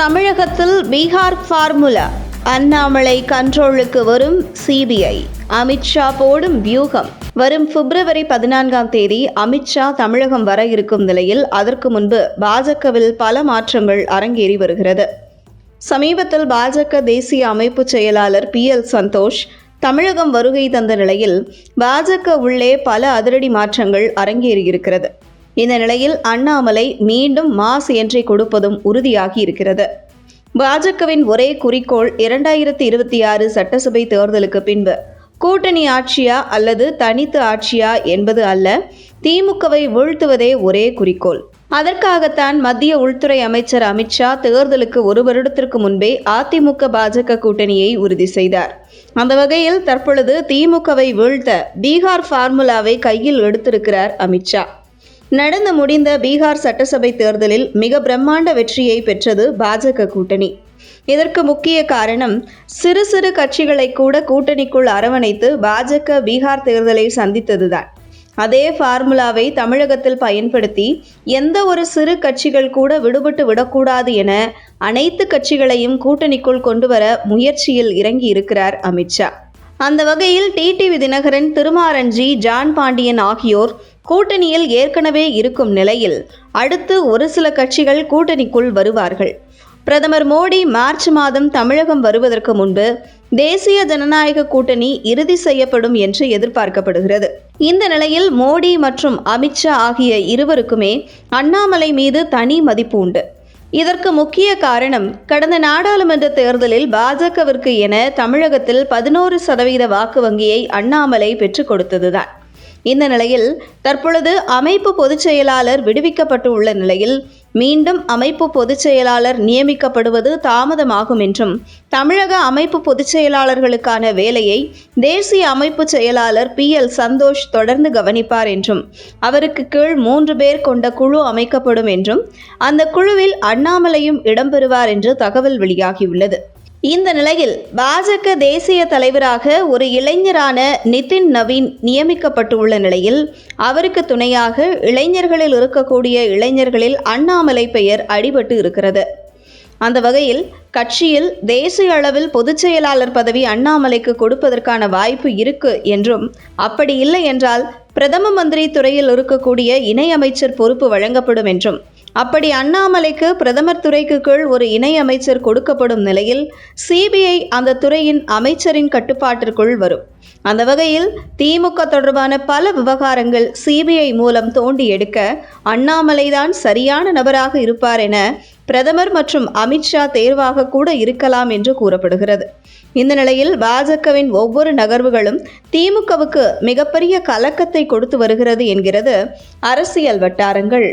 தமிழகத்தில் பீகார் ஃபார்முலா, அண்ணாமலை கண்ட்ரோலுக்கு வரும் சிபிஐ, அமித்ஷா போடும் வியூகம். வரும் பிப்ரவரி 14 அமித்ஷா தமிழகம் வர இருக்கும் நிலையில் அதற்கு முன்பு பாஜகவில் பல மாற்றங்கள் அரங்கேறி வருகிறது. சமீபத்தில் பாஜக தேசிய அமைப்பு செயலாளர் PL சந்தோஷ் தமிழகம் வருகை தந்த நிலையில் பாஜக உள்ளே பல அதிரடி மாற்றங்கள் அரங்கேறியிருக்கிறது. இந்த நிலையில் அண்ணாமலை மீண்டும் மாஸ் என்ட்ரி கொடுப்பதும் உறுதியாகி இருக்கிறது. பாஜகவின் ஒரே குறிக்கோள் 2026 சட்டசபை தேர்தலுக்கு பின்பு கூட்டணி ஆட்சியா அல்லது தனித்து ஆட்சியா என்பது அல்ல, திமுகவை வீழ்த்துவதே ஒரே குறிக்கோள். அதற்காகத்தான் மத்திய உள்துறை அமைச்சர் அமித்ஷா தேர்தலுக்கு ஒரு வருடத்திற்கு முன்பே அதிமுக பாஜக கூட்டணியை உறுதி செய்தார். அந்த வகையில் தற்பொழுது திமுகவை வீழ்த்த பீகார் ஃபார்முலாவை கையில் எடுத்திருக்கிறார் அமித்ஷா. நடந்து முடிந்த பீகார் சட்டசபை தேர்தலில் மிக பிரம்மாண்ட வெற்றியை பெற்றது பாஜக கூட்டணி. இதற்கு முக்கிய காரணம் சிறு சிறு கட்சிகளை கூட கூட்டணிக்குள் அரவணைத்து பாஜக பீகார் தேர்தலை சந்தித்ததுதான். அதே ஃபார்முலாவை தமிழகத்தில் பயன்படுத்தி எந்த ஒரு சிறு கட்சிகள் கூட விடுபட்டு விடக்கூடாது என அனைத்து கட்சிகளையும் கூட்டணிக்குள் கொண்டுவர முயற்சியில் இறங்கி இருக்கிறார் அமித்ஷா. அந்த வகையில் டிடிவி தினகரன், திருமாரஞ்சி, ஜான் பாண்டியன் ஆகியோர் கூட்டணியில் ஏற்கனவே இருக்கும் நிலையில் அடுத்து ஒரு சில கட்சிகள் கூட்டணிக்குள் வருவார்கள். பிரதமர் மோடி மார்ச் மாதம் தமிழகம் வருவதற்கு முன்பு தேசிய ஜனநாயக கூட்டணி இறுதி செய்யப்படும் என்று எதிர்பார்க்கப்படுகிறது. இந்த நிலையில் மோடி மற்றும் அமித்ஷா ஆகிய இருவருக்குமே அண்ணாமலை மீது தனி மதிப்பு உண்டு. இதற்கு முக்கிய காரணம் கடந்த நாடாளுமன்ற தேர்தலில் பாஜகவிற்கு என தமிழகத்தில் 11% வாக்கு வங்கியை அண்ணாமலை பெற்றுக் கொடுத்ததுதான். இந்த நிலையில் தற்பொழுது அமைப்பு பொதுச் செயலாளர் விடுவிக்கப்பட்டு உள்ள நிலையில் மீண்டும் அமைப்பு பொதுச் செயலாளர் நியமிக்கப்படுவது தாமதமாகும் என்றும், தமிழக அமைப்பு பொதுச் செயலாளர்களுக்கான வேலையை தேசிய அமைப்பு செயலாளர் PL சந்தோஷ் தொடர்ந்து கவனிப்பார் என்றும், அவருக்கு கீழ் 3 பேர் கொண்ட குழு அமைக்கப்படும் என்றும், அந்த குழுவில் அண்ணாமலையும் இடம்பெறுவார் என்று தகவல் வெளியாகியுள்ளது. இந்த நிலையில் பாஜக தேசிய தலைவராக ஒரு இளைஞரான நிதின் நவீன் நியமிக்கப்பட்டுள்ள நிலையில் அவருக்கு துணையாக இளைஞர்களில் இருக்கக்கூடிய இளைஞர்களில் அண்ணாமலை பெயர் அடிபட்டு இருக்கிறது. அந்த வகையில் கட்சியில் தேசிய அளவில் பொதுச் செயலாளர் பதவி அண்ணாமலைக்கு கொடுப்பதற்கான வாய்ப்பு இருக்கு என்றும், அப்படி இல்லை என்றால் பிரதம மந்திரி துறையில் இருக்கக்கூடிய இணையமைச்சர் பொறுப்பு வழங்கப்படும் என்றும், அப்படி அண்ணாமலைக்கு பிரதமர் துறைக்கு கீழ் ஒரு இணை அமைச்சர் கொடுக்கப்படும் நிலையில் சிபிஐ அந்த துறையின் அமைச்சரின் கட்டுப்பாட்டிற்குள் வரும். அந்த வகையில் திமுக தொடர்பான பல விவகாரங்கள் சிபிஐ மூலம் தோண்டி எடுக்க அண்ணாமலைதான் சரியான நபராக இருப்பார் என பிரதமர் மற்றும் அமித்ஷா தேர்வாக கூட இருக்கலாம் என்று கூறப்படுகிறது. இந்த நிலையில் பாஜகவின் ஒவ்வொரு நகர்வுகளும் திமுகவுக்கு மிகப்பெரிய கலக்கத்தை கொடுத்து வருகிறது என்கிறது அரசியல் வட்டாரங்கள்.